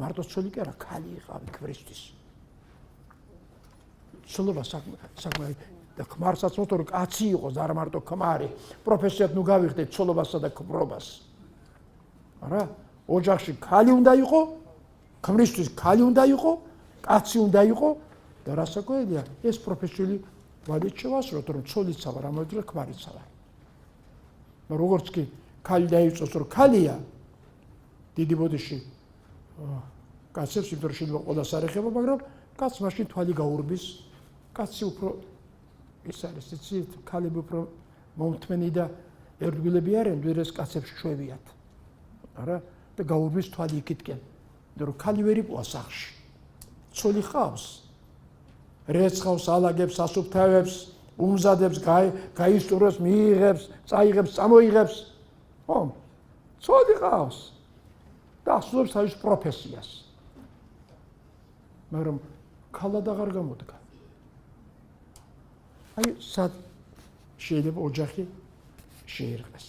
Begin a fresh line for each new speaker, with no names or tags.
მარტო ცოლი კი არა, ქალი იყავი ქმრისთვის. ცოლობა საკმაოდ და ქმარსაც მოთო რომ კაცი იყოს, არა მარტო ქმარი. პროფესიად ნუ გავიხდეთ ცოლობასა და ქმრობას. არა, ოჯახში ქალი უნდა იყო, ქმრისთვის ქალი უნდა იყო, კაცი უნდა იყო და რასაკვირველია, ეს პროფესიული ვადით შევასრულოთ, რომ ცოლიც ვარ, ამავდროულად ქმარიც ვარ. როგორც კი ქალი დაიწოს, რომ ქალია, დიდი ბოდიში კაცებს იმიტომ რომ შეიძლება ყველას არ ეხება, მაგრამ კაცს მაშინ თვალი გაურბის, კაცი უფრო ის არის, იცით, ქალები უფრო მომთმენი და ერთგულები არიან, ვიდრე კაცებს ჩვევიათ. არა? და გაურბის თვალი იქითკენ. იმიტომ რომ ქალი ვერ იპოვა სახლში. ცოლი ხავს. რეცხავს, ალაგებს, ასუფთავებს, უმზადებს, გაისტურებს, მიიღებს, წაიღებს, წამოიღებს. ხო? ცოლი ხავს. და ასრულებს თავის პროფესიას. მაგრამ ქალად აღარ გამოდგა. აი, სად შეიძლება ოჯახი შეერყეს.